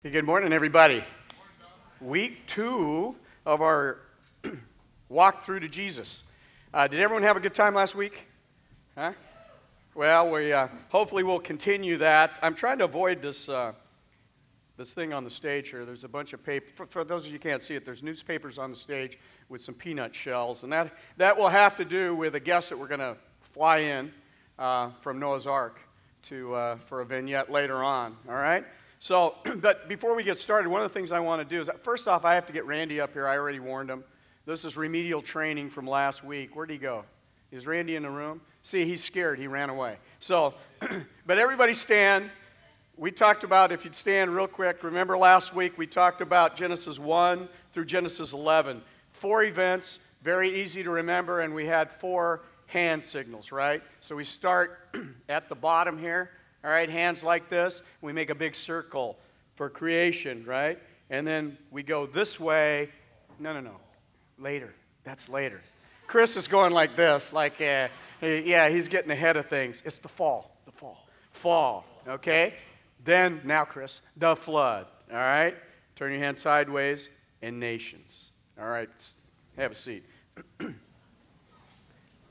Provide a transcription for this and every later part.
Hey, good morning, everybody. Week 2 of our Walk-Thru to Jesus. Did everyone have a good time last week? Huh? Well, we hopefully we'll continue that. I'm trying to avoid this thing on the stage here. There's a bunch of paper. For those of you who can't see it, there's newspapers on the stage with some peanut shells, and that will have to do with a guest that we're going to fly in from Noah's Ark for a vignette later on. All right. So, but before we get started, one of the things I want to do is, first off, I have to get Randy up here. I already warned him. This is remedial training from last week. Where'd he go? Is Randy in the room? See, he's scared. He ran away. So, but everybody stand. We talked about, if you'd stand real quick, remember last week we talked about Genesis 1 through Genesis 11. 4 events, very easy to remember, and we had 4 hand signals, right? So we start at the bottom here. All right, hands like this. We make a big circle for creation, right? And then we go this way. No. Later. That's later. Chris is going like this, like, yeah, he's getting ahead of things. It's the fall. Fall, okay? Then, now, Chris, the flood, all right? Turn your hand sideways, and nations. All right, have a seat.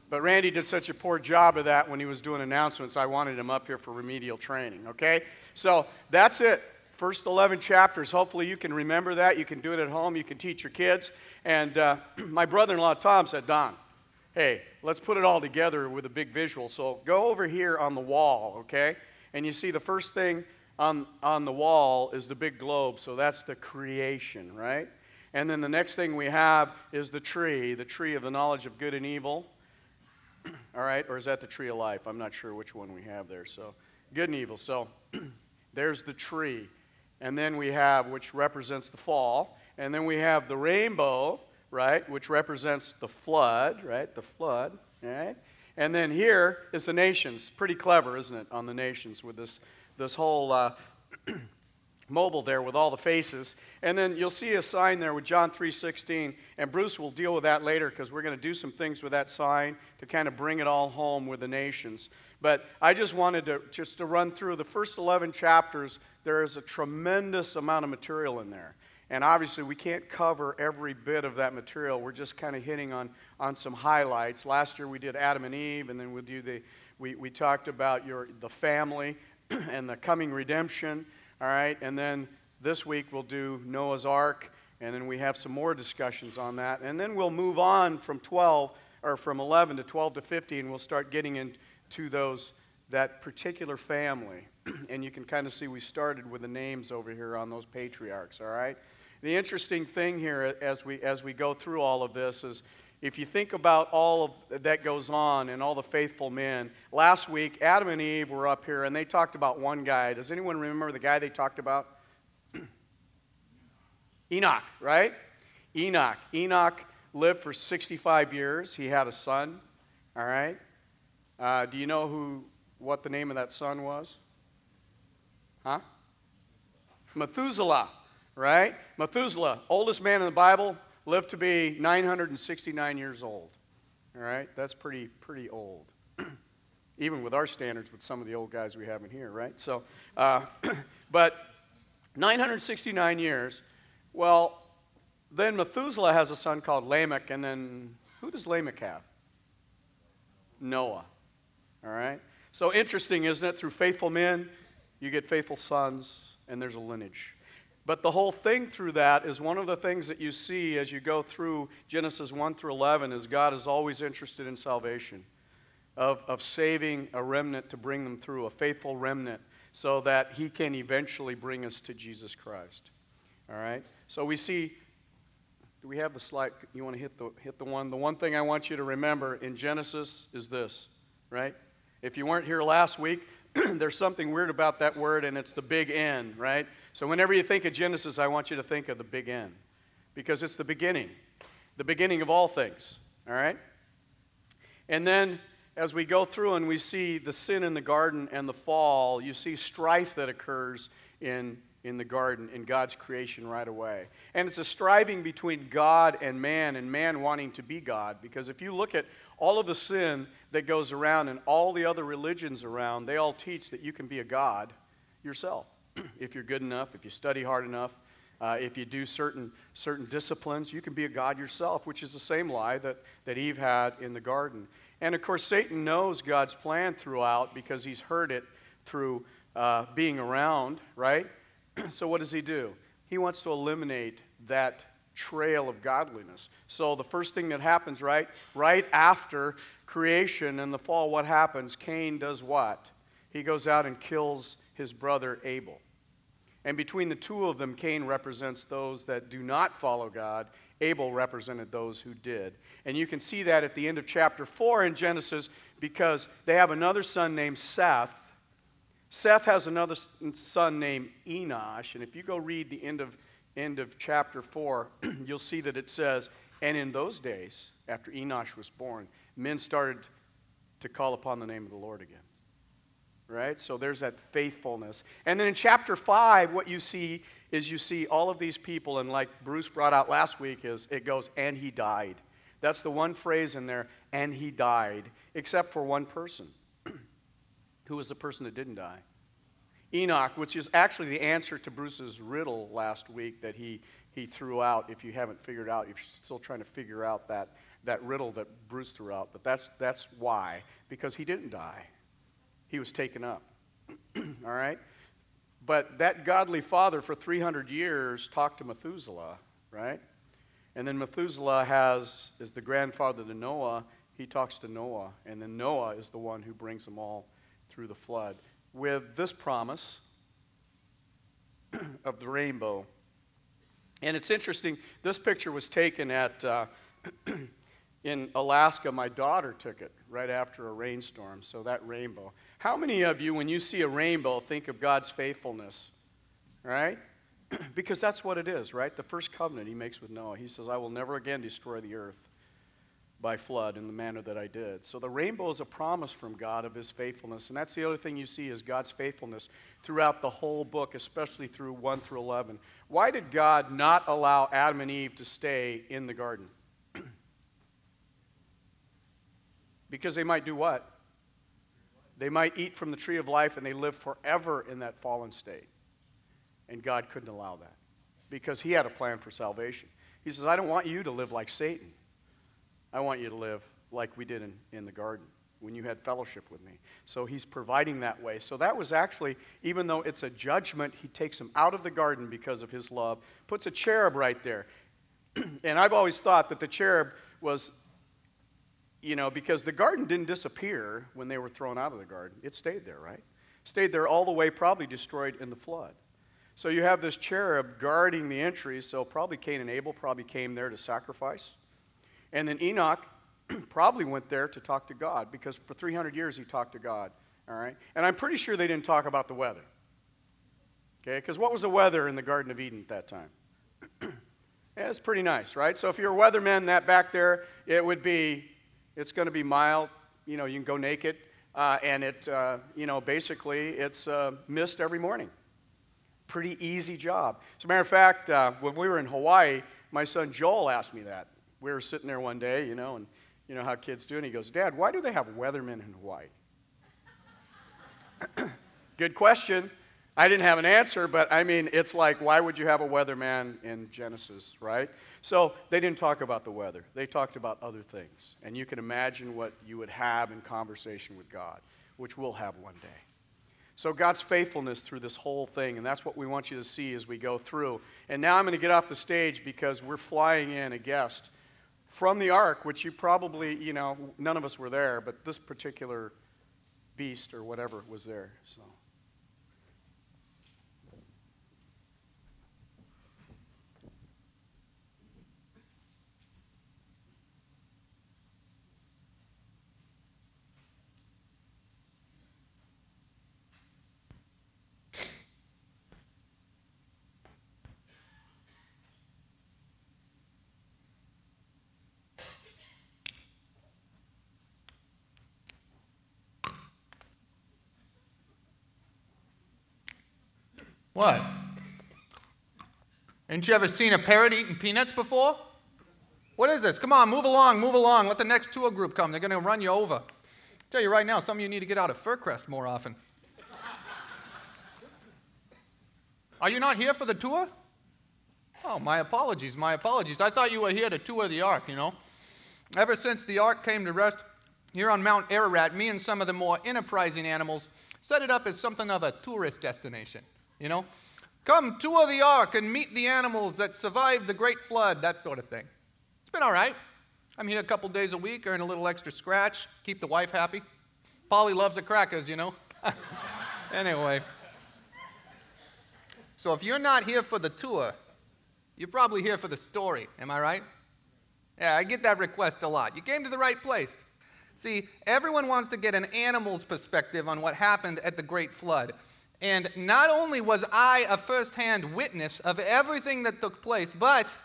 But Randy did such a poor job of that when he was doing announcements, I wanted him up here for remedial training, okay? So that's it. First 11 chapters. Hopefully you can remember that. You can do it at home. You can teach your kids. And my brother-in-law, Tom, said, Don, hey, let's put it all together with a big visual. So go over here on the wall, okay? And you see the first thing on the wall is the big globe. So that's the creation, right? And then the next thing we have is the tree of the knowledge of good and evil. All right, or is that the tree of life? I'm not sure which one we have there. So, good and evil. So, there's the tree. And then we have, which represents the fall. And then we have the rainbow, right, which represents the flood, right, the flood, all right? And then here is the nations. Pretty clever, isn't it, on the nations with this whole mobile there with all the faces. And then you'll see a sign there with John 3:16, and Bruce will deal with that later because we're going to do some things with that sign to kind of bring it all home with the nations. But I just wanted to run through the first 11 chapters. There is a tremendous amount of material in there. And obviously we can't cover every bit of that material. We're just kind of hitting on some highlights. Last year we did Adam and Eve, and then we talked about the family and the coming redemption. All right, and then this week we'll do Noah's Ark, and then we have some more discussions on that. And then we'll move on from 11 to 12 to 15. We'll start getting into that particular family. And you can kind of see we started with the names over here on those patriarchs, all right? The interesting thing here as we go through all of this is if you think about all of that goes on and all the faithful men, last week Adam and Eve were up here and they talked about one guy. Does anyone remember the guy they talked about? Enoch, right? Enoch. Enoch lived for 65 years. He had a son, all right? Do you know what the name of that son was? Huh? Methuselah, right? Methuselah, oldest man in the Bible, lived to be 969 years old. All right? That's pretty old. Even with our standards, with some of the old guys we have in here, right? So, but 969 years. Well, then Methuselah has a son called Lamech, and then who does Lamech have? Noah. All right? So interesting, isn't it? Through faithful men, you get faithful sons, and there's a lineage. But the whole thing through that is one of the things that you see as you go through Genesis 1 through 11 is God is always interested in salvation, of saving a remnant to bring them through, a faithful remnant, so that he can eventually bring us to Jesus Christ. All right? So we see, do we have the slide? You want to hit the one? The one thing I want you to remember in Genesis is this, right? If you weren't here last week, there's something weird about that word, and it's the big N, right? So whenever you think of Genesis, I want you to think of the big N, because it's the beginning of all things, all right? And then as we go through and we see the sin in the garden and the fall, you see strife that occurs in the garden, in God's creation right away. And it's a striving between God and man wanting to be God, because if you look at all of the sin that goes around and all the other religions around, they all teach that you can be a god yourself. if you're good enough, if you study hard enough, if you do certain disciplines, you can be a god yourself, which is the same lie that Eve had in the garden. And of course, Satan knows God's plan throughout because he's heard it through being around, right? So what does he do? He wants to eliminate that trail of godliness. So the first thing that happens, right after creation and the fall, what happens? Cain does what? He goes out and kills his brother Abel. And between the two of them, Cain represents those that do not follow God. Abel represented those who did. And you can see that at the end of chapter 4 in Genesis, because they have another son named Seth. Seth has another son named Enosh. And if you go read the end of chapter 4, you'll see that it says, and in those days, after Enosh was born, men started to call upon the name of the Lord again. Right? So there's that faithfulness. And then in chapter 5, what you see is all of these people, and like Bruce brought out last week, is it goes, and he died. That's the one phrase in there, and he died, except for one person. Who was the person that didn't die? Enoch, which is actually the answer to Bruce's riddle last week that he threw out. If you haven't figured out, you're still trying to figure out that riddle that Bruce threw out. But that's why, because he didn't die. He was taken up. All right? But that godly father for 300 years talked to Methuselah, right? And then Methuselah is the grandfather to Noah. He talks to Noah. And then Noah is the one who brings them all through the flood with this promise of the rainbow. And it's interesting, this picture was taken at in Alaska. My daughter took it right after a rainstorm, so that rainbow. How many of you, when you see a rainbow, think of God's faithfulness, right? Because that's what it is, right? The first covenant he makes with Noah. He says, I will never again destroy the earth by flood in the manner that I did. So the rainbow is a promise from God of his faithfulness. And that's the other thing you see is God's faithfulness throughout the whole book, especially through 1 through 11. Why did God not allow Adam and Eve to stay in the garden? Because they might do what? They might eat from the tree of life and they live forever in that fallen state. And God couldn't allow that because he had a plan for salvation. He says, I don't want you to live like Satan. I want you to live like we did in the garden when you had fellowship with me. So he's providing that way. So that was actually, even though it's a judgment, he takes them out of the garden because of his love, puts a cherub right there. And I've always thought that the cherub was, because the garden didn't disappear when they were thrown out of the garden. It stayed there, right? Stayed there all the way, probably destroyed in the flood. So you have this cherub guarding the entries, so probably Cain and Abel probably came there to sacrifice. And then Enoch probably went there to talk to God because for 300 years he talked to God, all right? And I'm pretty sure they didn't talk about the weather, okay? Because what was the weather in the Garden of Eden at that time? Yeah, it's pretty nice, right? So if you're a weatherman, that back there, it's going to be mild. You can go naked, and basically it's mist every morning. Pretty easy job. As a matter of fact, when we were in Hawaii, my son Joel asked me that. We were sitting there one day, and you know how kids do, and he goes, Dad, why do they have weathermen in Hawaii? Good question. I didn't have an answer, but it's like, why would you have a weatherman in Genesis, right? So they didn't talk about the weather. They talked about other things. And you can imagine what you would have in conversation with God, which we'll have one day. So God's faithfulness through this whole thing, and that's what we want you to see as we go through. And now I'm going to get off the stage because we're flying in a guest from the ark, which you probably, none of us were there, but this particular beast or whatever was there. So. What? Ain't you ever seen a parrot eating peanuts before? What is this? Come on, move along, move along. Let the next tour group come. They're going to run you over. I'll tell you right now, some of you need to get out of Furcrest more often. Are you not here for the tour? Oh, my apologies, my apologies. I thought you were here to tour the ark, you know. Ever since the ark came to rest here on Mount Ararat, me and some of the more enterprising animals set it up as something of a tourist destination, you know. Come tour the ark and meet the animals that survived the great flood, that sort of thing. It's been all right. I'm here a couple days a week, earn a little extra scratch, keep the wife happy. Polly loves the crackers, you know. Anyway. So if you're not here for the tour, you're probably here for the story, am I right? Yeah, I get that request a lot. You came to the right place. See, everyone wants to get an animal's perspective on what happened at the Great Flood. And not only was I a first-hand witness of everything that took place, but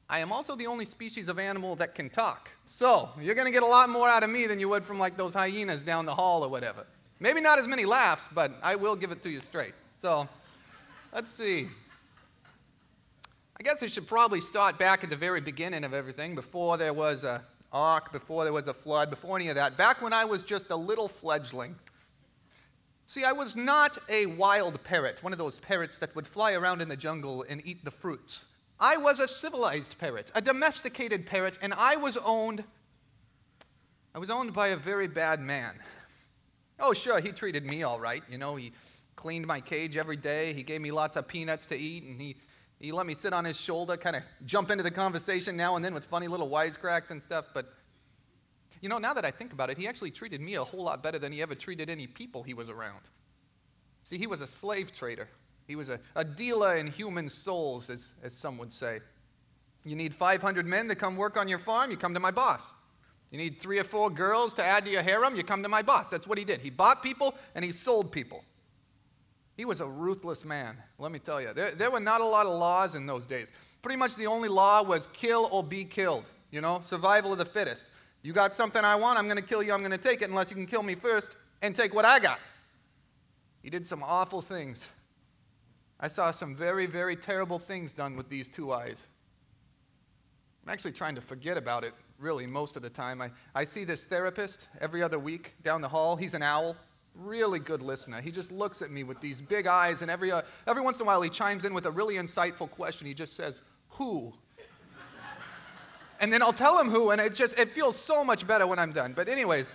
I am also the only species of animal that can talk. So, you're going to get a lot more out of me than you would from like those hyenas down the hall or whatever. Maybe not as many laughs, but I will give it to you straight. So, let's see. I guess I should probably start back at the very beginning of everything, before there was a ark, before there was a flood, before any of that. Back when I was just a little fledgling. See, I was not a wild parrot, one of those parrots that would fly around in the jungle and eat the fruits. I was a civilized parrot, a domesticated parrot, and I was owned by a very bad man. Oh, sure, he treated me all right. You know, he cleaned my cage every day. He gave me lots of peanuts to eat, and he let me sit on his shoulder, kind of jump into the conversation now and then with funny little wisecracks and stuff. But, you know, now that I think about it, he actually treated me a whole lot better than he ever treated any people he was around. See, he was a slave trader. He was a dealer in human souls, as some would say. You need 500 men to come work on your farm, you come to my boss. You need 3 or 4 girls to add to your harem, you come to my boss. That's what he did. He bought people and he sold people. He was a ruthless man, let me tell you. There were not a lot of laws in those days. Pretty much the only law was kill or be killed, you know, survival of the fittest. You got something I want, I'm going to kill you, I'm going to take it, unless you can kill me first and take what I got. He did some awful things. I saw some very, very terrible things done with these 2 eyes. I'm actually trying to forget about it, really, most of the time. I see this therapist every other week down the hall. He's an owl, really good listener. He just looks at me with these big eyes, and every once in a while he chimes in with a really insightful question. He just says, "Who?" And then I'll tell him who, and it feels so much better when I'm done. But anyways,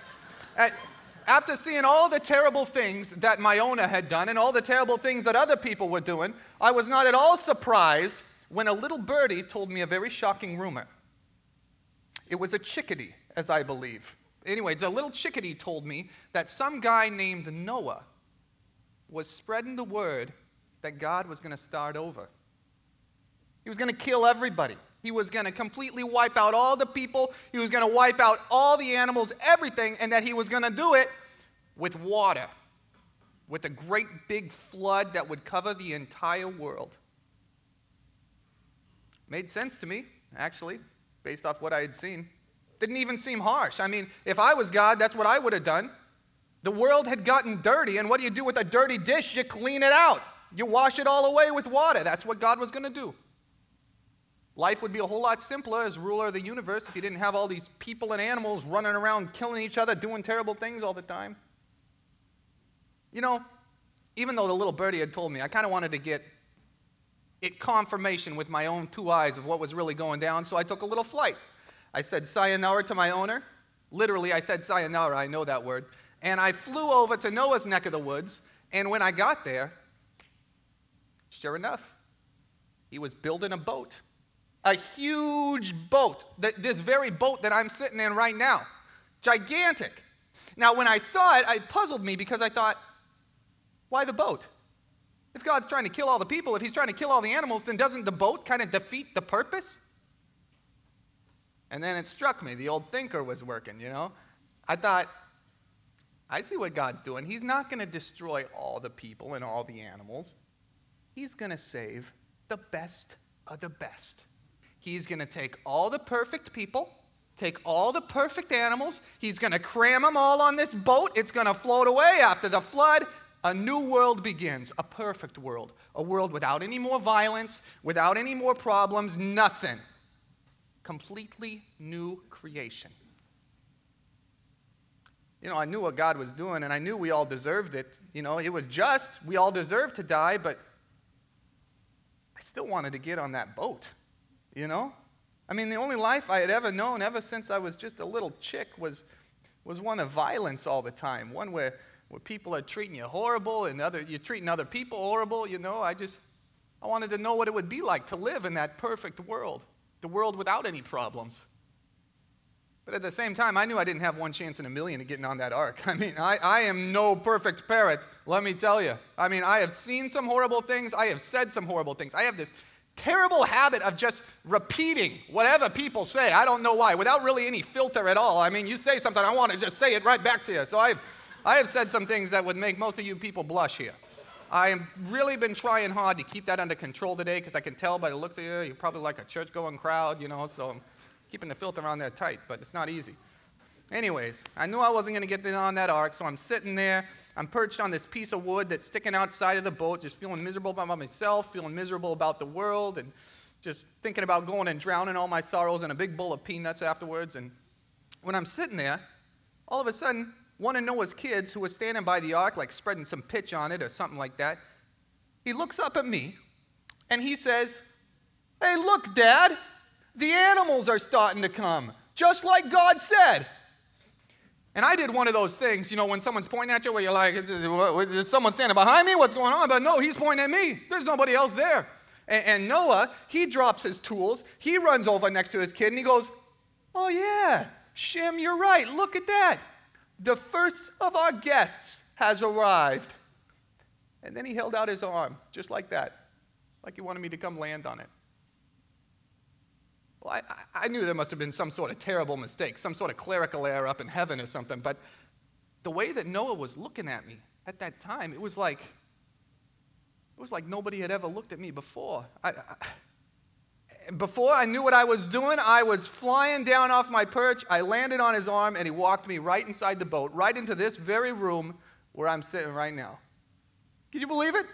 after seeing all the terrible things that my owner had done and all the terrible things that other people were doing, I was not at all surprised when a little birdie told me a very shocking rumor. It was a chickadee, as I believe. Anyway, the little chickadee told me that some guy named Noah was spreading the word that God was going to start over. He was going to kill everybody. He was going to completely wipe out all the people. He was going to wipe out all the animals, everything, and that he was going to do it with water, with a great big flood that would cover the entire world. Made sense to me, actually, based off what I had seen. Didn't even seem harsh. I mean, if I was God, that's what I would have done. The world had gotten dirty, and what do you do with a dirty dish? You clean it out. You wash it all away with water. That's what God was going to do. Life would be a whole lot simpler as ruler of the universe if you didn't have all these people and animals running around killing each other, doing terrible things all the time. You know, even though the little birdie had told me, I kind of wanted to get confirmation with my own 2 eyes of what was really going down, so I took a little flight. I said sayonara to my owner. Literally, I said sayonara, I know that word. And I flew over to Noah's neck of the woods, and when I got there, sure enough, he was building a boat. A huge boat, this very boat that I'm sitting in right now. Gigantic. Now, when I saw it, it puzzled me because I thought, why the boat? If God's trying to kill all the people, if he's trying to kill all the animals, then doesn't the boat kind of defeat the purpose? And then it struck me, the old thinker was working, you know. I thought, I see what God's doing. He's not going to destroy all the people and all the animals. He's going to save the best of the best. He's going to take all the perfect people, take all the perfect animals. He's going to cram them all on this boat. It's going to float away after the flood. A new world begins, a perfect world, a world without any more violence, without any more problems, nothing. Completely new creation. You know, I knew what God was doing, and I knew we all deserved it. You know, it was just. We all deserved to die, but I still wanted to get on that boat, you know? I mean, the only life I had ever known ever since I was just a little chick was one of violence all the time, one where people are treating you horrible and you're treating other people horrible, you know? I wanted to know what it would be like to live in that perfect world, the world without any problems. But at the same time, I knew I didn't have one chance in a million of getting on that ark. I mean, I am no perfect parrot, let me tell you. I mean, I have seen some horrible things. I have said some horrible things. I have this terrible habit of just repeating whatever people say. I don't know why, without really any filter at all. I mean, you say something, I want to just say it right back to you. So I have said some things that would make most of you people blush here. I have really been trying hard to keep that under control today, because I can tell by the looks of you, you're probably like a church-going crowd, you know, so I'm keeping the filter on there tight, but it's not easy. Anyways, I knew I wasn't going to get on that ark, so I'm sitting there. I'm perched on this piece of wood that's sticking outside of the boat, just feeling miserable about myself, feeling miserable about the world, and just thinking about going and drowning all my sorrows in a big bowl of peanuts afterwards. And when I'm sitting there, all of a sudden, one of Noah's kids, who was standing by the ark, like spreading some pitch on it or something like that, he looks up at me, and he says, "Hey, look, Dad, the animals are starting to come, just like God said." And I did one of those things, you know, when someone's pointing at you where you're like, is someone standing behind me? What's going on? But no, he's pointing at me. There's nobody else there. And Noah, he drops his tools. He runs over next to his kid, and he goes, "Oh, yeah, Shem, you're right. Look at that. The first of our guests has arrived." And then he held out his arm, just like that, like he wanted me to come land on it. Well, I knew there must have been some sort of terrible mistake, some sort of clerical error up in heaven or something, but the way that Noah was looking at me at that time, it was like nobody had ever looked at me before. Before I knew what I was doing, I was flying down off my perch. I landed on his arm, and he walked me right inside the boat, right into this very room where I'm sitting right now. Can you believe it?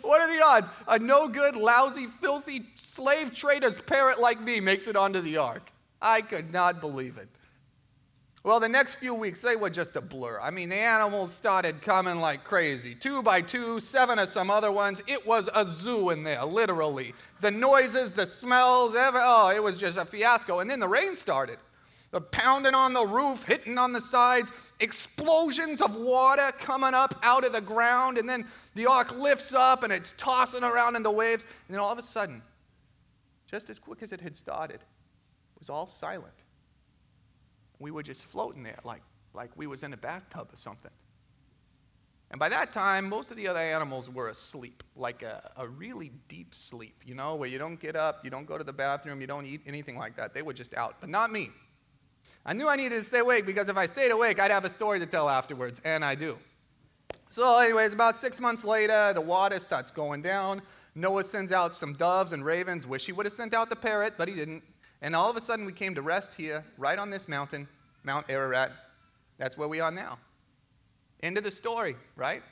What are the odds? A no-good, lousy, filthy, slave trader's parrot like me makes it onto the ark. I could not believe it. Well, the next few weeks, they were just a blur. I mean, the animals started coming like crazy. 2 by 2, 7 of some other ones. It was a zoo in there, literally. The noises, the smells, it was just a fiasco. And then the rain started. The pounding on the roof, hitting on the sides, explosions of water coming up out of the ground, and then the ark lifts up and it's tossing around in the waves. And then all of a sudden, just as quick as it had started, it was all silent. We were just floating there like we was in a bathtub or something. And by that time, most of the other animals were asleep, like a really deep sleep, you know, where you don't get up, you don't go to the bathroom, you don't eat, anything like that. They were just out, but not me. I knew I needed to stay awake, because if I stayed awake, I'd have a story to tell afterwards, and I do. So anyways, about 6 months later, the water starts going down. Noah sends out some doves and ravens. Wish he would have sent out the parrot, but he didn't. And all of a sudden, we came to rest here, right on this mountain, Mount Ararat. That's where we are now. End of the story, right?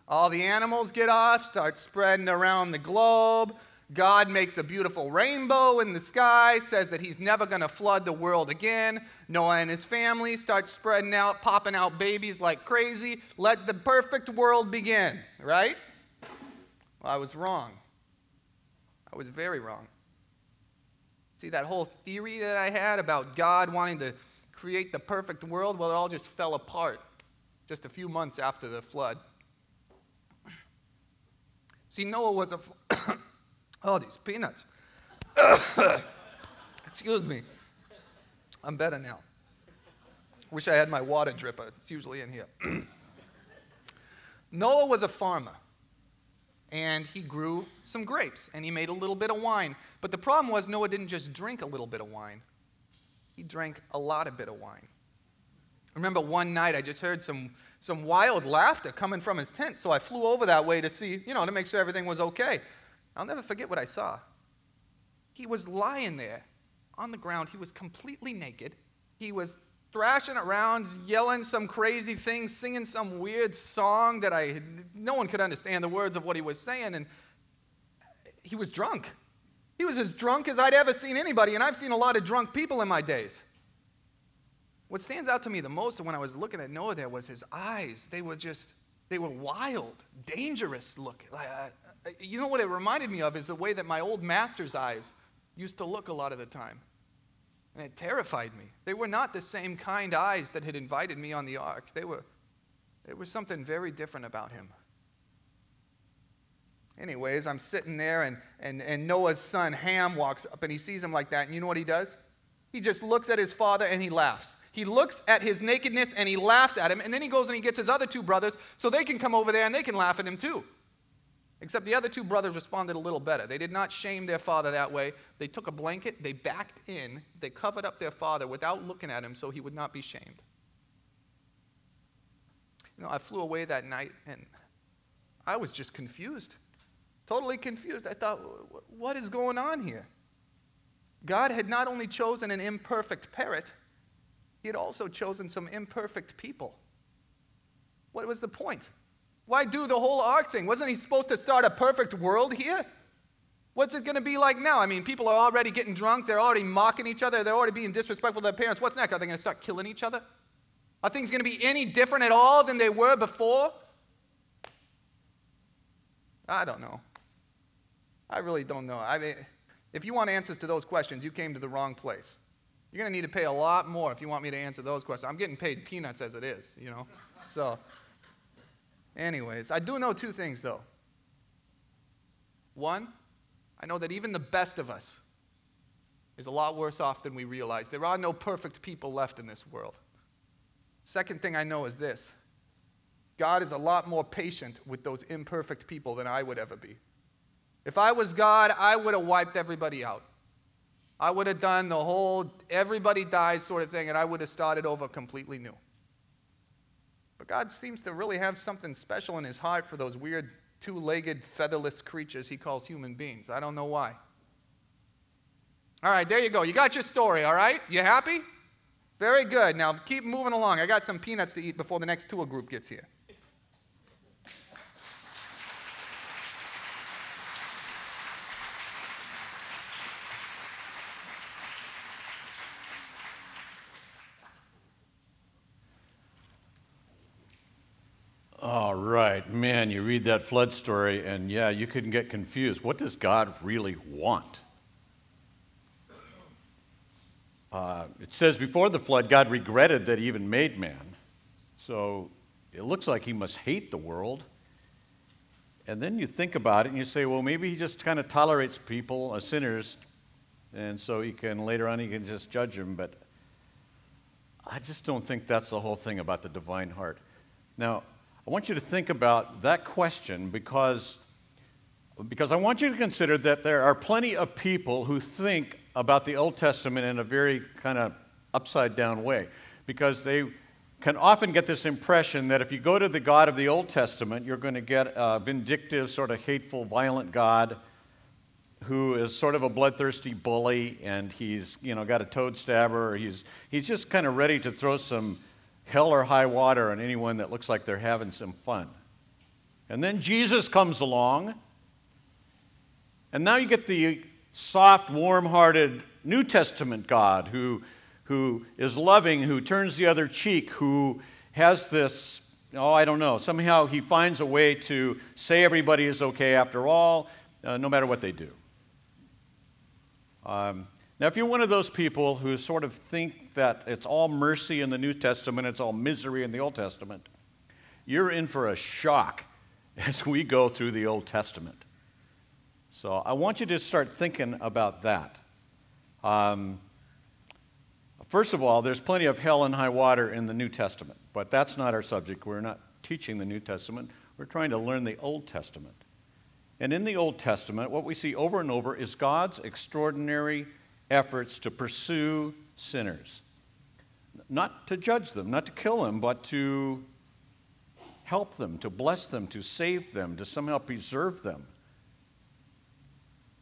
All the animals get off, start spreading around the globe. God makes a beautiful rainbow in the sky, says that he's never going to flood the world again. Noah and his family start spreading out, popping out babies like crazy. Let the perfect world begin, right? Well, I was wrong. I was very wrong. See, that whole theory that I had about God wanting to create the perfect world, well, it all just fell apart just a few months after the flood. See, Noah was a... Oh, these peanuts. Excuse me. I'm better now. Wish I had my water dripper. It's usually in here. Noah was a farmer, and he grew some grapes, and he made a little bit of wine. But the problem was Noah didn't just drink a little bit of wine. He drank a lot of bit of wine. I remember one night I just heard some wild laughter coming from his tent, so I flew over that way to see, to make sure everything was okay. I'll never forget what I saw. He was lying there on the ground. He was completely naked. He was thrashing around, yelling some crazy things, singing some weird song that no one could understand the words of what he was saying, and he was drunk. He was as drunk as I'd ever seen anybody, and I've seen a lot of drunk people in my days. What stands out to me the most when I was looking at Noah there was his eyes. They were wild, dangerous looking. You know what it reminded me of is the way that my old master's eyes used to look a lot of the time. And it terrified me. They were not the same kind eyes that had invited me on the ark. There was something very different about him. Anyways, I'm sitting there, and Noah's son, Ham, walks up, and he sees him like that, and you know what he does? He just looks at his father, and he laughs. He looks at his nakedness, and he laughs at him, and then he goes and he gets his other two brothers so they can come over there and they can laugh at him too. Except the other two brothers responded a little better. They did not shame their father that way. They took a blanket, they backed in, they covered up their father without looking at him so he would not be shamed. You know, I flew away that night, and I was just confused. Totally confused. I thought, what is going on here? God had not only chosen an imperfect parrot, he had also chosen some imperfect people. What was the point? Why do the whole ark thing? Wasn't he supposed to start a perfect world here? What's it going to be like now? I mean, people are already getting drunk. They're already mocking each other. They're already being disrespectful to their parents. What's next? Are they going to start killing each other? Are things going to be any different at all than they were before? I don't know. I really don't know. I mean, if you want answers to those questions, you came to the wrong place. You're going to need to pay a lot more if you want me to answer those questions. I'm getting paid peanuts as it is, you know. So, anyways, I do know two things, though. One, I know that even the best of us is a lot worse off than we realize. There are no perfect people left in this world. Second thing I know is this. God is a lot more patient with those imperfect people than I would ever be. If I was God, I would have wiped everybody out. I would have done the whole everybody dies sort of thing, and I would have started over completely new. But God seems to really have something special in his heart for those weird two-legged, featherless creatures he calls human beings. I don't know why. All right, there you go. You got your story, all right? You happy? Very good. Now keep moving along. I got some peanuts to eat before the next tour group gets here. All right, man, you read that flood story, and yeah, you couldn't get confused. What does God really want? It says before the flood, God regretted that he even made man. So it looks like he must hate the world. And then you think about it, and you say, well, maybe he just kind of tolerates people, sinners, and so he can, later on, he can just judge them. But I just don't think that's the whole thing about the divine heart. Now, I want you to think about that question because I want you to consider that there are plenty of people who think about the Old Testament in a very kind of upside-down way, because they can often get this impression that if you go to the God of the Old Testament, you're going to get a vindictive, sort of hateful, violent God who is sort of a bloodthirsty bully, and he's, you know, got a toad stabber, or he's just kind of ready to throw some hell or high water on anyone that looks like they're having some fun. And then Jesus comes along, and now you get the soft, warm-hearted New Testament God who is loving, who turns the other cheek, who has this, I don't know, somehow he finds a way to say everybody is okay after all, no matter what they do. Now, if you're one of those people who sort of think that it's all mercy in the New Testament, it's all misery in the Old Testament, you're in for a shock as we go through the Old Testament. So I want you to start thinking about that. First of all, there's plenty of hell and high water in the New Testament, but that's not our subject. We're not teaching the New Testament. We're trying to learn the Old Testament. And in the Old Testament, what we see over and over is God's extraordinary efforts to pursue sinners. Not to judge them, not to kill them, but to help them, to bless them, to save them, to somehow preserve them.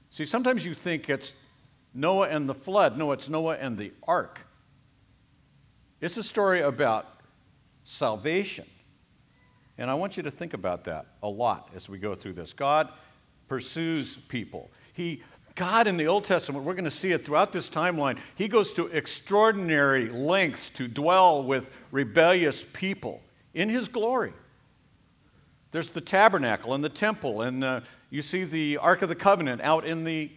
See, sometimes you think it's Noah and the flood. No, it's Noah and the ark. It's a story about salvation. And I want you to think about that a lot as we go through this. God pursues people. God in the Old Testament, we're going to see it throughout this timeline, he goes to extraordinary lengths to dwell with rebellious people in his glory. There's the tabernacle and the temple, and you see the Ark of the Covenant out in the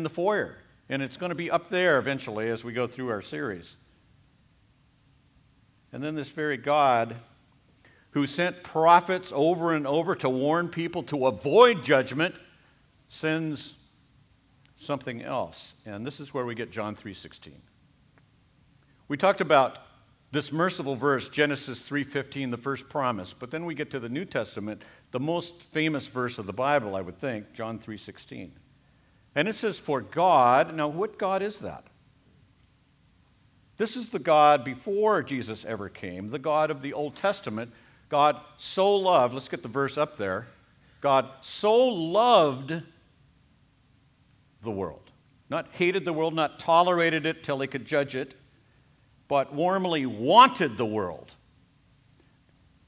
foyer, and it's going to be up there eventually as we go through our series. And then this very God who sent prophets over and over to warn people to avoid judgment sends something else. And this is where we get John 3:16. We talked about this merciful verse, Genesis 3:15, the first promise. But then we get to the New Testament, the most famous verse of the Bible, I would think, John 3:16. And it says, for God, now what God is that? This is the God before Jesus ever came, the God of the Old Testament. God so loved, let's get the verse up there. God so loved the world. Not hated the world, not tolerated it till he could judge it, but warmly wanted the world.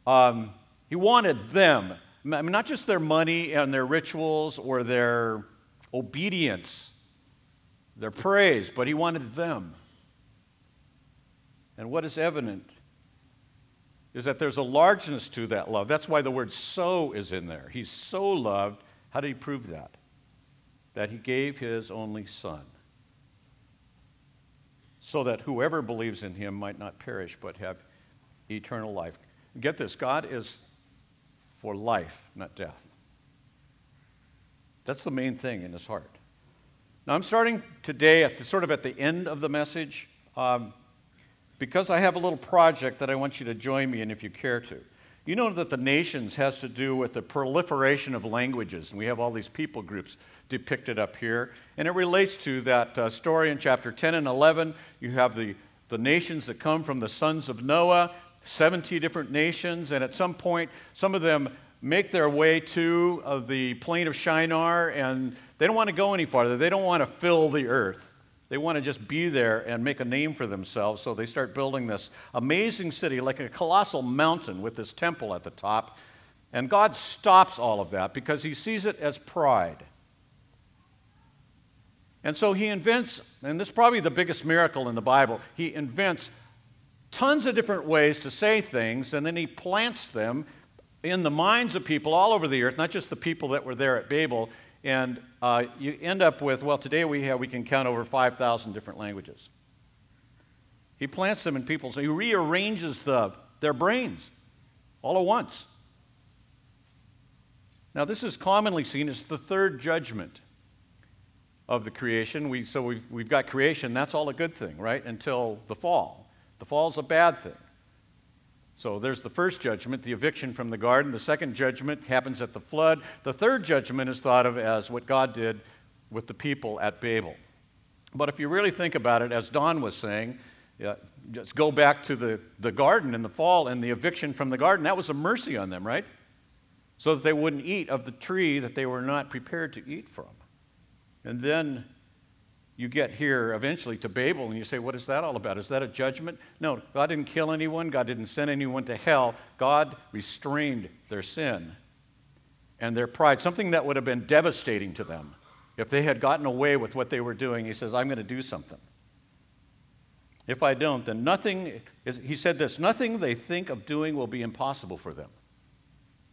He wanted them, I mean, not just their money and their rituals or their obedience, their praise, but he wanted them. And what is evident is that there's a largeness to that love. That's why the word so is in there. He's so loved. How did he prove that? That he gave his only Son, so that whoever believes in him might not perish but have eternal life. Get this, God is for life, not death. That's the main thing in his heart. Now I'm starting today at the end of the message because I have a little project that I want you to join me in if you care to. You know that the nations has to do with the proliferation of languages, and we have all these people groups depicted up here, and it relates to that story in chapter 10 and 11. You have the nations that come from the sons of Noah, 70 different nations, and at some point, some of them make their way to the plain of Shinar, and they don't want to go any farther. They don't want to fill the earth. They want to just be there and make a name for themselves, so they start building this amazing city, like a colossal mountain with this temple at the top, and God stops all of that because he sees it as pride. And so he invents, and this is probably the biggest miracle in the Bible, he invents tons of different ways to say things, and then he plants them in the minds of people all over the earth, not just the people that were there at Babel, and you end up with, well, today we can count over 5,000 different languages. He plants them in people's, he rearranges their brains all at once. Now, this is commonly seen as the third judgment of the creation. We've got creation, that's all a good thing, right? Until the fall. The fall is a bad thing. So there's the first judgment, the eviction from the garden. The second judgment happens at the flood. The third judgment is thought of as what God did with the people at Babel. But if you really think about it, as Don was saying, just go back to the garden in the fall and the eviction from the garden. That was a mercy on them, right? So that they wouldn't eat of the tree that they were not prepared to eat from. And then you get here eventually to Babel and you say, what is that all about? Is that a judgment? No, God didn't kill anyone. God didn't send anyone to hell. God restrained their sin and their pride, something that would have been devastating to them. If they had gotten away with what they were doing, he says, I'm going to do something. If I don't, then he said this, nothing they think of doing will be impossible for them.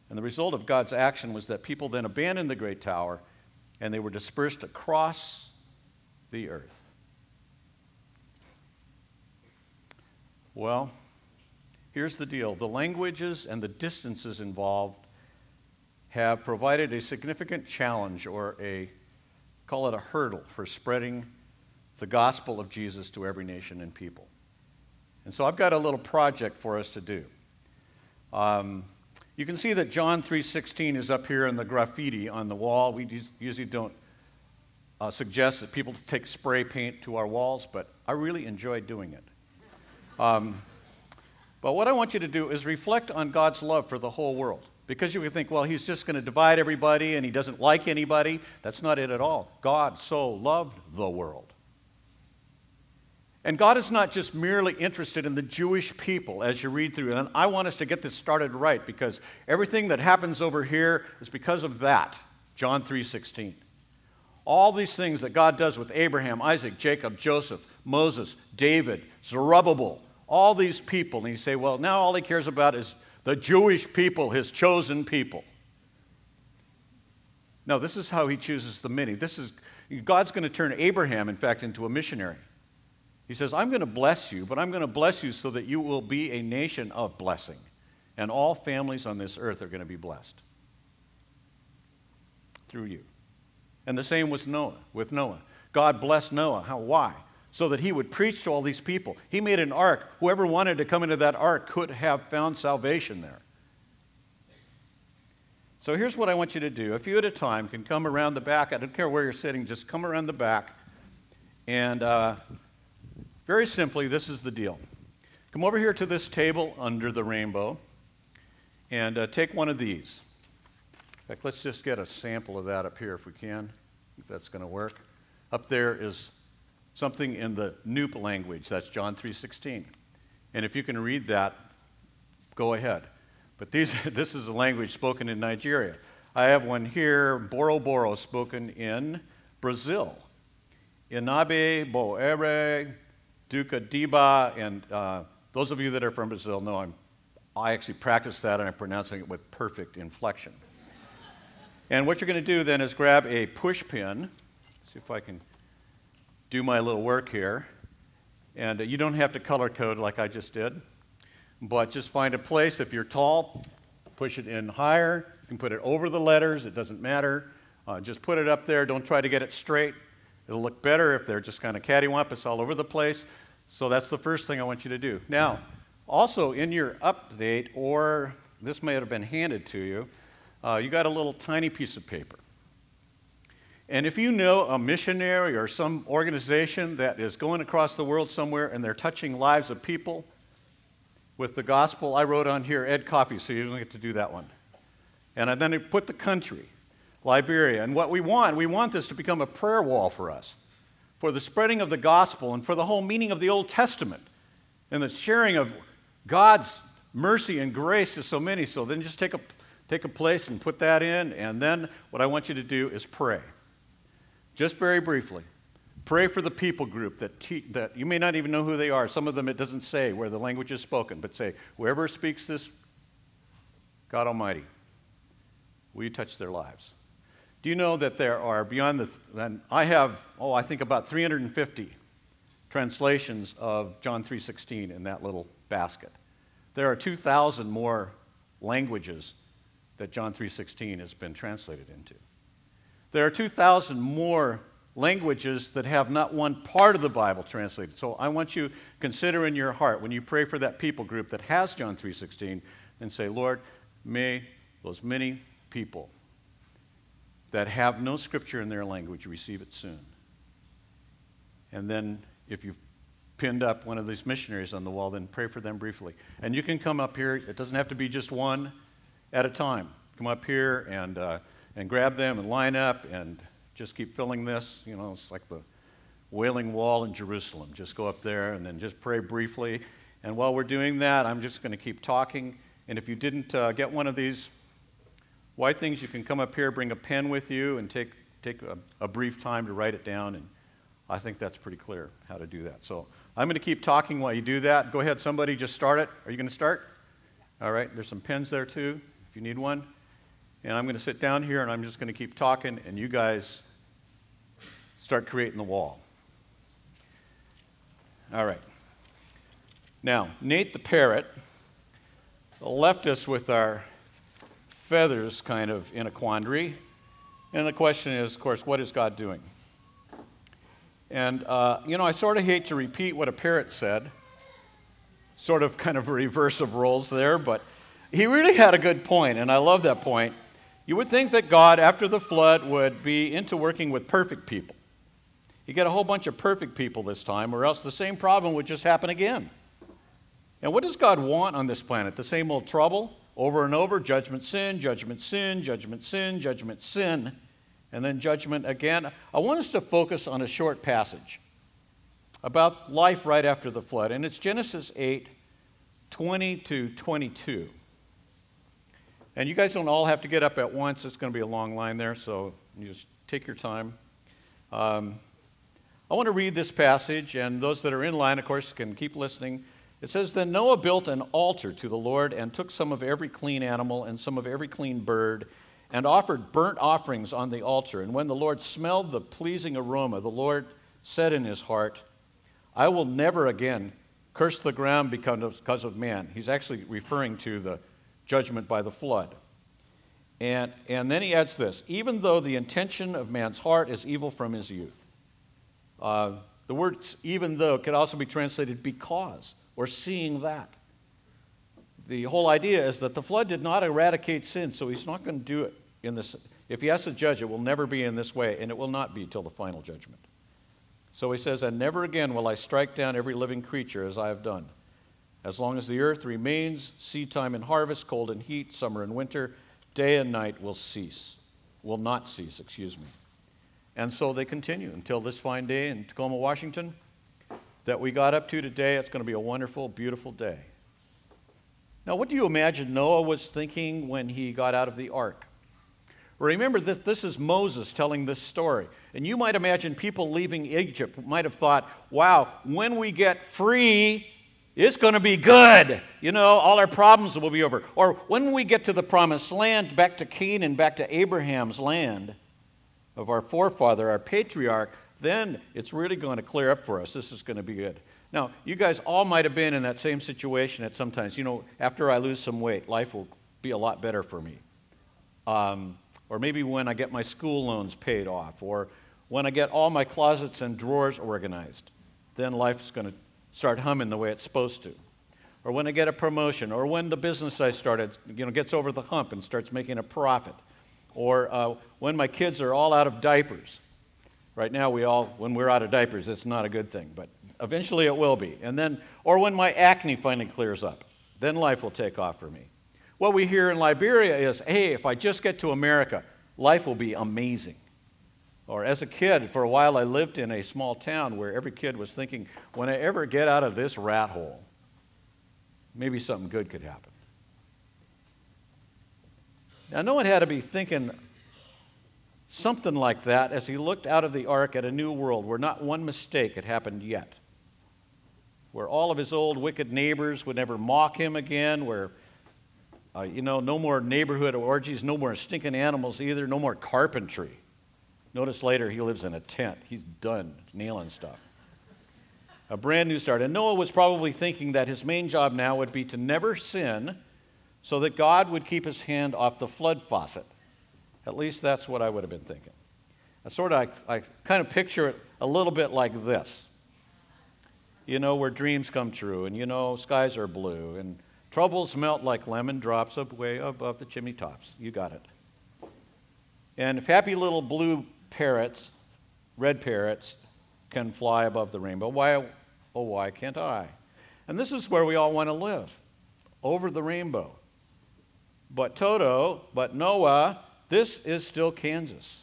And the result of God's action was that people then abandoned the great tower and they were dispersed across the earth. Well, here's the deal. The languages and the distances involved have provided a significant challenge, or call it a hurdle, for spreading the gospel of Jesus to every nation and people. And so I've got a little project for us to do. You can see that John 3:16 is up here in the graffiti on the wall. We usually don't suggest that people take spray paint to our walls, but I really enjoy doing it. But what I want you to do is reflect on God's love for the whole world. Because you would think, well, he's just going to divide everybody and he doesn't like anybody. That's not it at all. God so loved the world. And God is not just merely interested in the Jewish people as you read through. And I want us to get this started right, because everything that happens over here is because of that, John 3:16. All these things that God does with Abraham, Isaac, Jacob, Joseph, Moses, David, Zerubbabel, all these people. And you say, well, now all he cares about is the Jewish people, his chosen people. No, this is how he chooses the many. God's going to turn Abraham, in fact, into a missionary. He says, I'm going to bless you, but I'm going to bless you so that you will be a nation of blessing. And all families on this earth are going to be blessed through you. And the same with Noah. God blessed Noah. Why? So that he would preach to all these people. He made an ark. Whoever wanted to come into that ark could have found salvation there. So here's what I want you to do. A few at a time can come around the back. I don't care where you're sitting. Just come around the back. And very simply, this is the deal. Come over here to this table under the rainbow and take one of these. In fact, let's just get a sample of that up here if we can. If that's going to work. Up there is something in the Noop language. That's John 3:16. And if you can read that, go ahead. But this is a language spoken in Nigeria. I have one here, Boro Boro, spoken in Brazil. Inabe, Boere, Duca Diba, and those of you that are from Brazil know I actually practiced that and I'm pronouncing it with perfect inflection. And what you're going to do then is grab a push pin. See if I can do my little work here. And you don't have to color code like I just did. But just find a place. If you're tall, push it in higher. You can put it over the letters. It doesn't matter. Just put it up there. Don't try to get it straight. It'll look better if they're just kind of cattywampus all over the place. So that's the first thing I want you to do. Now, also in your update, or this may have been handed to you, you got a little tiny piece of paper. And if you know a missionary or some organization that is going across the world somewhere and they're touching lives of people with the gospel, I wrote on here Ed Coffee, so you don't get to do that one. And then I put the country, Liberia. And what we want this to become a prayer wall for us, for the spreading of the gospel and for the whole meaning of the Old Testament and the sharing of God's mercy and grace to so many. So then just take a place and put that in, and then what I want you to do is pray. Just very briefly. Pray for the people group that you may not even know who they are. Some of them it doesn't say where the language is spoken, but say, whoever speaks this, God Almighty, will you touch their lives? Do you know that there are beyond and I have, I think about 350 translations of John 3:16 in that little basket. There are 2,000 more languages that John 3:16 has been translated into. There are 2,000 more languages that have not one part of the Bible translated. So I want you to consider in your heart when you pray for that people group that has John 3:16 and say, Lord, may those many people that have no scripture in their language receive it soon. And then if you've pinned up one of these missionaries on the wall, then pray for them briefly. And you can come up here. It doesn't have to be just one at a time. Come up here and grab them and line up and just keep filling this. You know, it's like the Wailing Wall in Jerusalem. Just go up there and then just pray briefly. And while we're doing that, I'm just going to keep talking. And if you didn't get one of these white things, you can come up here, bring a pen with you, and take a brief time to write it down. And I think that's pretty clear how to do that. So I'm going to keep talking while you do that. Go ahead, somebody just start it. Are you going to start? All right, there's some pens there too, if you need one. And I'm going to sit down here, and I'm just going to keep talking, and you guys start creating the wall. All right. Now, Nate the parrot left us with our feathers kind of in a quandary. And the question is, of course, what is God doing? And, I sort of hate to repeat what a parrot said, sort of kind of a reverse of roles there, but he really had a good point, and I love that point. You would think that God, after the flood, would be into working with perfect people. You get a whole bunch of perfect people this time, or else the same problem would just happen again. And what does God want on this planet? The same old trouble, over and over, judgment, sin, judgment, sin, judgment, sin, judgment, sin, and then judgment again. I want us to focus on a short passage about life right after the flood, and it's Genesis 8, 20 to 22. And you guys don't all have to get up at once. It's going to be a long line there, so you just take your time. I want to read this passage, and those that are in line, of course, can keep listening. It says, Then Noah built an altar to the Lord and took some of every clean animal and some of every clean bird and offered burnt offerings on the altar. And when the Lord smelled the pleasing aroma, the Lord said in his heart, I will never again curse the ground because of man. He's actually referring to the judgment by the flood. And then he adds this, even though the intention of man's heart is evil from his youth. The word even though could also be translated because, or seeing that. The whole idea is that the flood did not eradicate sin, so he's not going to do it in this. If he has to judge, it will never be in this way, and it will not be till the final judgment. So he says, and never again will I strike down every living creature as I have done. As long as the earth remains, seed time and harvest, cold and heat, summer and winter, day and night will not cease. And so they continue until this fine day in Tacoma, Washington, that we got up to today. It's going to be a wonderful, beautiful day. Now, what do you imagine Noah was thinking when he got out of the ark? Remember that this is Moses telling this story. And you might imagine people leaving Egypt might have thought, wow, when we get free, it's going to be good. You know, all our problems will be over. Or when we get to the promised land, back to Canaan, back to Abraham's land of our forefather, our patriarch, then it's really going to clear up for us. This is going to be good. Now, you guys all might have been in that same situation at some times. You know, after I lose some weight, life will be a lot better for me. Or maybe when I get my school loans paid off, or when I get all my closets and drawers organized, then life's going to start humming the way it's supposed to. Or when I get a promotion, or when the business I started, gets over the hump and starts making a profit. Or when my kids are all out of diapers. Right now, when we're out of diapers, it's not a good thing, but eventually it will be. And then, or when my acne finally clears up, then life will take off for me. What we hear in Liberia is, hey, if I just get to America, life will be amazing. Or as a kid, for a while I lived in a small town where every kid was thinking, when I ever get out of this rat hole, maybe something good could happen. Now, no one had to be thinking something like that as he looked out of the ark at a new world where not one mistake had happened yet, where all of his old wicked neighbors would never mock him again, where no more neighborhood orgies, no more stinking animals either, no more carpentry. Notice later he lives in a tent. He's done nailing stuff. A brand new start. And Noah was probably thinking that his main job now would be to never sin so that God would keep his hand off the flood faucet. At least that's what I would have been thinking. I kind of picture it a little bit like this. Where dreams come true and, skies are blue and troubles melt like lemon drops way above the chimney tops. You got it. And if happy little blue parrots, red parrots, can fly above the rainbow, why can't I? And this is where we all want to live, over the rainbow. But Noah, this is still Kansas.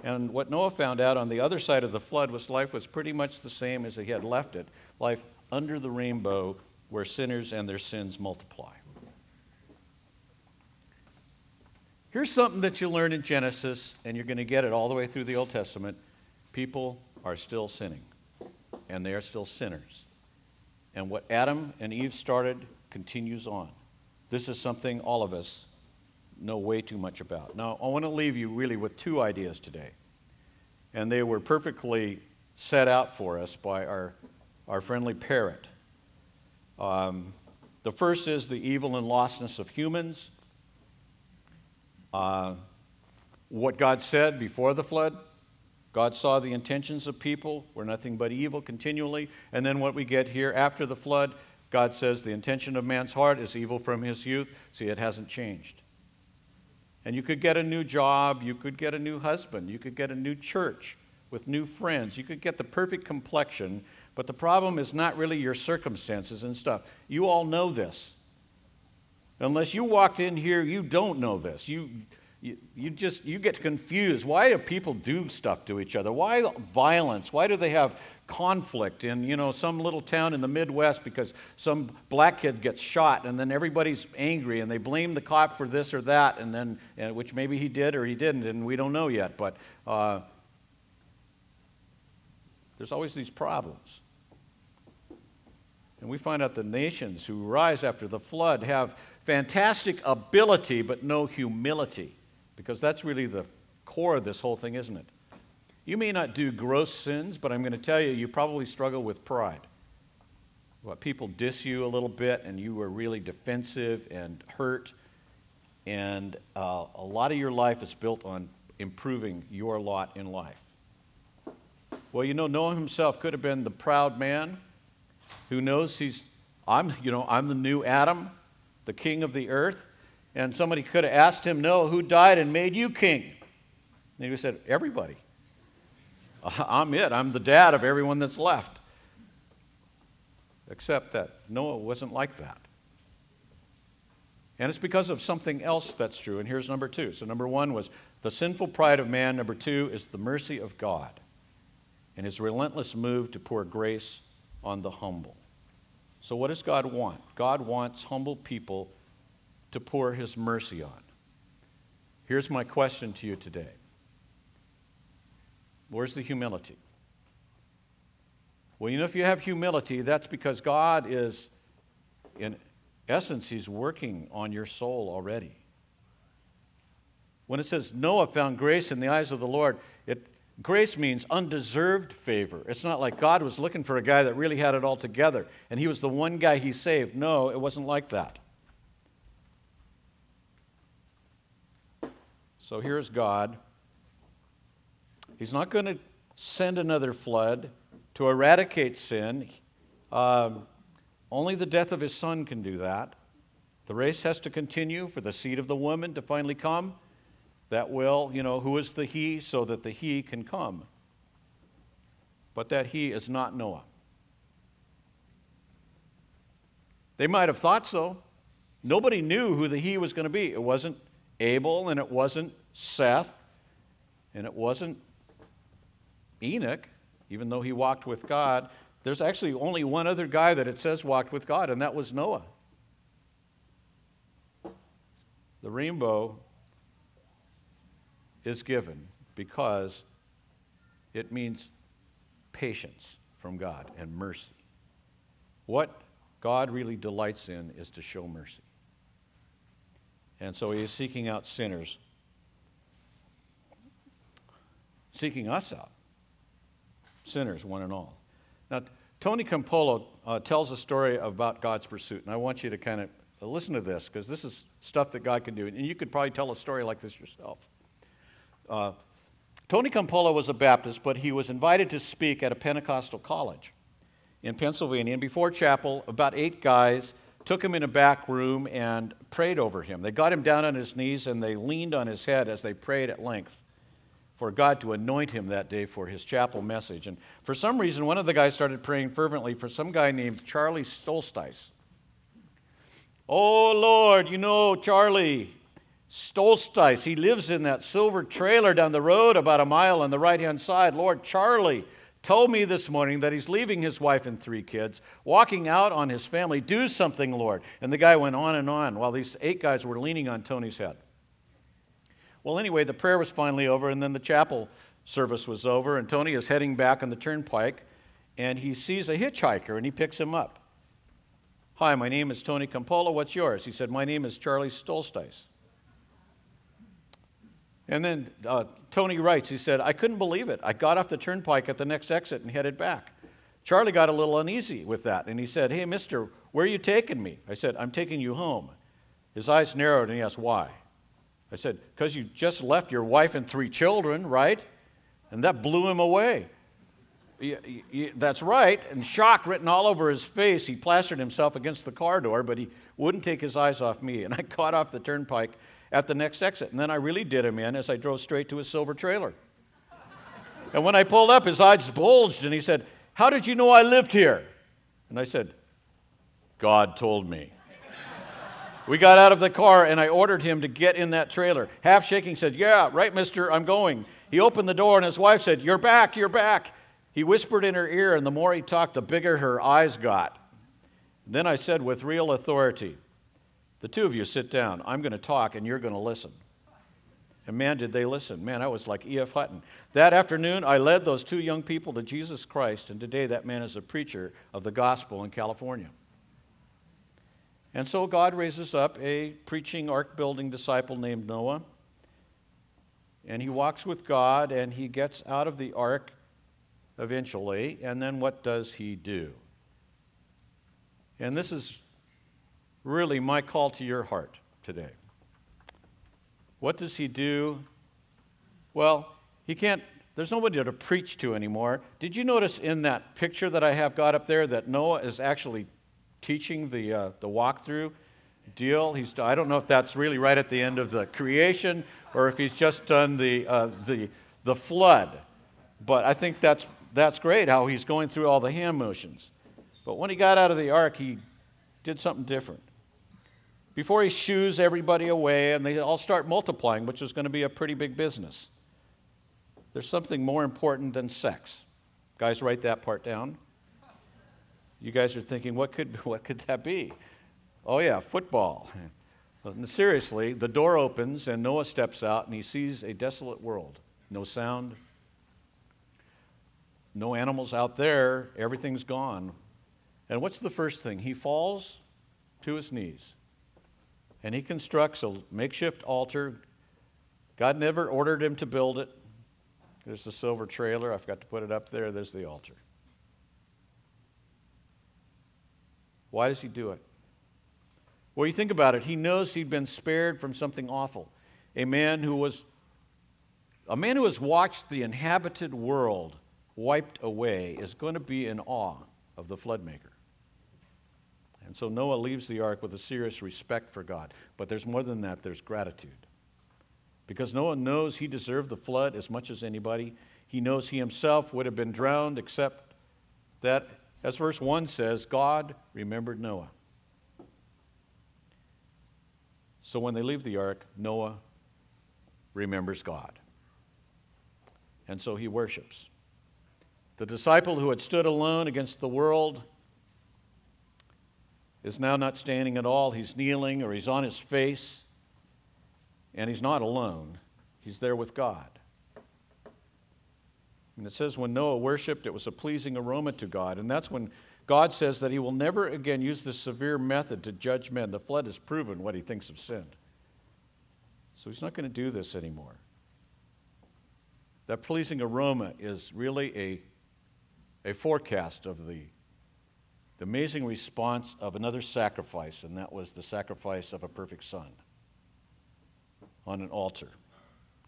And what Noah found out on the other side of the flood was life was pretty much the same as he had left it. Life under the rainbow where sinners and their sins multiply. Here's something that you learn in Genesis, and you're going to get it all the way through the Old Testament. People are still sinning, and they are still sinners. And what Adam and Eve started continues on. This is something all of us know way too much about. Now, I want to leave you really with two ideas today. And they were perfectly set out for us by our friendly parrot. The first is the evil and lostness of humans. What God said before the flood, God saw the intentions of people were nothing but evil continually. And then what we get here after the flood, God says the intention of man's heart is evil from his youth. See, it hasn't changed. And you could get a new job, you could get a new husband, you could get a new church with new friends, you could get the perfect complexion, but the problem is not really your circumstances and stuff. You all know this. Unless you walked in here, you don't know this. You get confused. Why do people do stuff to each other? Why violence? Why do they have conflict in, some little town in the Midwest because some black kid gets shot and then everybody's angry and they blame the cop for this or that and then which maybe he did or he didn't and we don't know yet. But there's always these problems. And we find out the nations who rise after the flood have fantastic ability but no humility. because that's really the core of this whole thing, isn't it? You may not do gross sins, but I'm going to tell you, you probably struggle with pride. Well, people diss you a little bit, and you are really defensive and hurt, and a lot of your life is built on improving your lot in life. Well, you know, Noah himself could have been the proud man who knows I'm the new Adam, the king of the earth, and somebody could have asked him, Noah, who died and made you king? And he would have said, everybody. I'm it. I'm the dad of everyone that's left. Except that Noah wasn't like that. And it's because of something else that's true. And here's number two. So number one was the sinful pride of man. Number two is the mercy of God and his relentless move to pour grace on the humble. So what does God want? God wants humble people to pour his mercy on. Here's my question to you today. Where's the humility? Well, you know, if you have humility, that's because God is, in essence, he's working on your soul already. When it says Noah found grace in the eyes of the Lord, grace means undeserved favor. It's not like God was looking for a guy that really had it all together, and he was the one guy he saved. No, it wasn't like that. So here's God. He's not going to send another flood to eradicate sin. Only the death of his son can do that. The race has to continue for the seed of the woman to finally come. That will, who is the he, so that the he can come. But that he is not Noah. They might have thought so. Nobody knew who the he was going to be. It wasn't Abel, and it wasn't Seth, and it wasn't Enoch, even though he walked with God. There's actually only one other guy that it says walked with God, and that was Noah. The rainbow is given because it means patience from God and mercy. What God really delights in is to show mercy. And so he is seeking out sinners, seeking us out, sinners, one and all. Now, Tony Campolo tells a story about God's pursuit, and I want you to kind of listen to this, because this is stuff that God can do, and you could probably tell a story like this yourself. Tony Campolo was a Baptist, but he was invited to speak at a Pentecostal college in Pennsylvania, and before chapel, about 8 guys took him in a back room and prayed over him. They got him down on his knees, and they leaned on his head as they prayed at length for God to anoint him that day for his chapel message. And for some reason, one of the guys started praying fervently for some guy named Charlie Stolstice. Oh, Lord, Charlie Stolstice, he lives in that silver trailer down the road about a mile on the right-hand side. Lord, Charlie told me this morning that he's leaving his wife and 3 kids, walking out on his family. Do something, Lord. And the guy went on and on while these 8 guys were leaning on Tony's head. Well, anyway, the prayer was finally over, and then the chapel service was over, and Tony is heading back on the turnpike, and he sees a hitchhiker, and he picks him up. Hi, my name is Tony Campolo. What's yours? He said, my name is Charlie Stolstice. And then Tony writes, he said, I couldn't believe it. I got off the turnpike at the next exit and headed back. Charlie got a little uneasy with that, and he said, hey, mister, where are you taking me? I said, I'm taking you home. His eyes narrowed, and he asked, why? I said, because you just left your wife and 3 children, right? And that blew him away. That's right. And shock written all over his face. He plastered himself against the car door, but he wouldn't take his eyes off me. And I got off the turnpike at the next exit. And then I really did him in as I drove straight to his silver trailer. And when I pulled up, his eyes bulged, and he said, how did you know I lived here? And I said, God told me. We got out of the car, and I ordered him to get in that trailer. Half shaking, said, yeah, right, mister, I'm going. He opened the door, and his wife said, you're back, you're back. He whispered in her ear, and the more he talked, the bigger her eyes got. Then I said with real authority, the 2 of you sit down. I'm going to talk, and you're going to listen. And man, did they listen. Man, I was like E.F. Hutton. That afternoon, I led those 2 young people to Jesus Christ, and today that man is a preacher of the gospel in California. And so God raises up a preaching, ark-building disciple named Noah, and he walks with God, and he gets out of the ark eventually, and then what does he do? And this is really my call to your heart today. What does he do? Well, he can't, there's nobody to preach to anymore. Did you notice in that picture that I have got up there that Noah is actually teaching the Walk-Thru deal? I don't know if that's really right at the end of the creation or if he's just done the flood. But I think that's great how he's going through all the hand motions. But when he got out of the ark, he did something different. Before he shoos everybody away and they all start multiplying, which is going to be a pretty big business, there's something more important than sex. Guys, write that part down. You guys are thinking, what could that be? Oh yeah, football. But seriously, the door opens and Noah steps out and he sees a desolate world. No sound, no animals out there, everything's gone. And what's the first thing? He falls to his knees and he constructs a makeshift altar. God never ordered him to build it. There's the silver trailer. I forgot to put it up there. There's the altar. Why does he do it? Well, you think about it. He knows he'd been spared from something awful. A man who has watched the inhabited world wiped away is going to be in awe of the floodmaker. And so Noah leaves the ark with a serious respect for God. But there's more than that. There's gratitude. Because Noah knows he deserved the flood as much as anybody. He knows he himself would have been drowned, except that, as verse 1 says, God remembered Noah. So when they leave the ark, Noah remembers God. And so he worships. The disciple who had stood alone against the world is now not standing at all. He's kneeling or he's on his face. And he's not alone. He's there with God. And it says when Noah worshiped, it was a pleasing aroma to God. And that's when God says that he will never again use this severe method to judge men. The flood has proven what he thinks of sin. So he's not going to do this anymore. That pleasing aroma is really a forecast of the amazing response of another sacrifice, and that was the sacrifice of a perfect son on an altar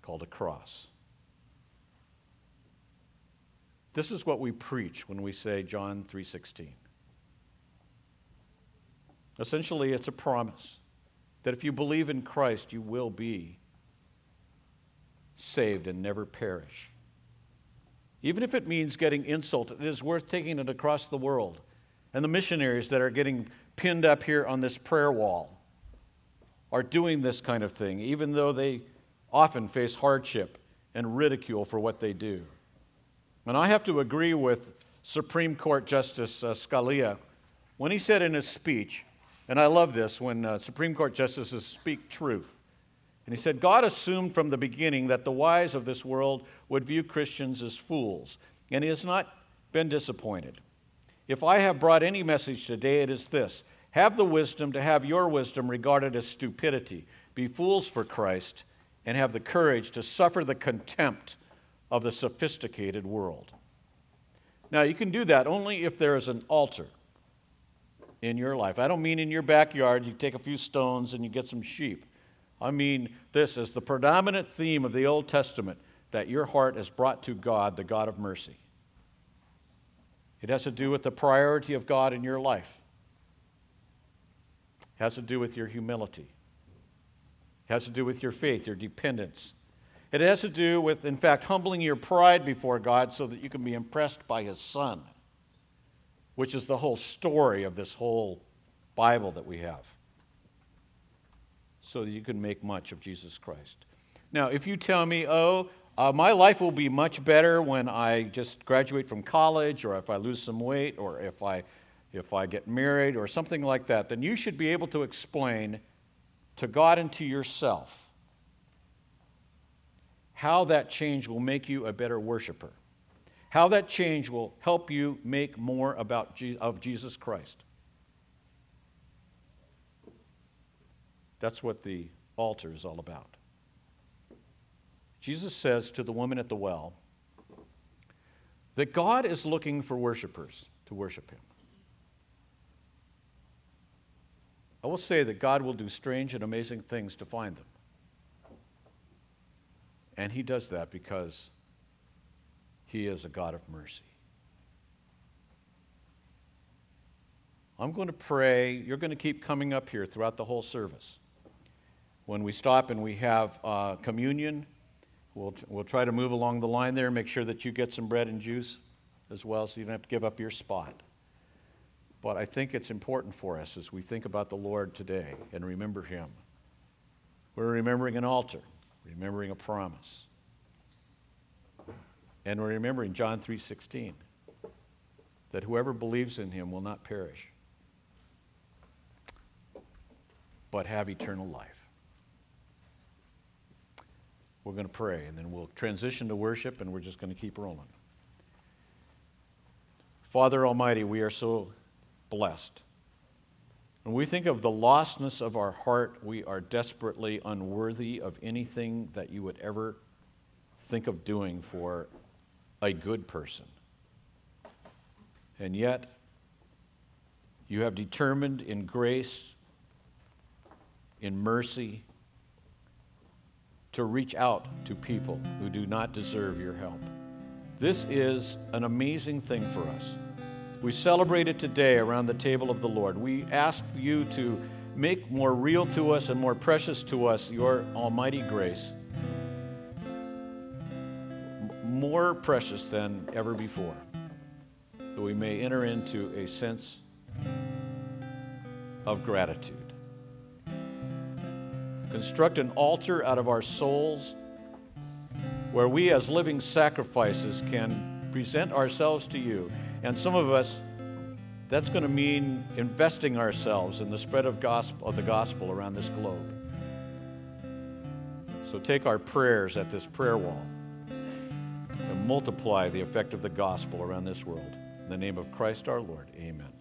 called a cross. This is what we preach when we say John 3:16. Essentially, it's a promise that if you believe in Christ, you will be saved and never perish. Even if it means getting insulted, it is worth taking it across the world. And the missionaries that are getting pinned up here on this prayer wall are doing this kind of thing, even though they often face hardship and ridicule for what they do. And I have to agree with Supreme Court Justice Scalia when he said in his speech, and I love this when Supreme Court justices speak truth, and he said, God assumed from the beginning that the wise of this world would view Christians as fools, and he has not been disappointed. If I have brought any message today, it is this: have the wisdom to have your wisdom regarded as stupidity. Be fools for Christ and have the courage to suffer the contempt of the sophisticated world. Now, you can do that only if there is an altar in your life. I don't mean in your backyard, you take a few stones and you get some sheep. I mean this as the predominant theme of the Old Testament, that your heart is brought to God, the God of mercy. It has to do with the priority of God in your life. It has to do with your humility. It has to do with your faith, your dependence. It has to do with, in fact, humbling your pride before God so that you can be impressed by His Son, which is the whole story of this whole Bible that we have, so that you can make much of Jesus Christ. Now, if you tell me, my life will be much better when I just graduate from college, or if I lose some weight, or if I get married, or something like that, then you should be able to explain to God and to yourself how that change will make you a better worshiper, how that change will help you make more of Jesus Christ. That's what the altar is all about. Jesus says to the woman at the well that God is looking for worshipers to worship him. I will say that God will do strange and amazing things to find them. And he does that because he is a God of mercy. I'm going to pray. You're going to keep coming up here throughout the whole service. When we stop and we have communion, we'll try to move along the line there, make sure that you get some bread and juice as well, so you don't have to give up your spot. But I think it's important for us as we think about the Lord today and remember him. We're remembering an altar, remembering a promise. And we're remembering John 3:16, that whoever believes in him will not perish, but have eternal life. We're going to pray, and then we'll transition to worship, and we're just going to keep rolling. Father Almighty, we are so blessed. When we think of the lostness of our heart, we are desperately unworthy of anything that you would ever think of doing for a good person. And yet, you have determined in grace, in mercy, to reach out to people who do not deserve your help. This is an amazing thing for us. We celebrate it today around the table of the Lord. We ask you to make more real to us and more precious to us your almighty grace, more precious than ever before, that we may enter into a sense of gratitude. Construct an altar out of our souls where we as living sacrifices can present ourselves to you. And some of us, that's going to mean investing ourselves in the spread of the gospel around this globe. So take our prayers at this prayer wall and multiply the effect of the gospel around this world. In the name of Christ our Lord, amen.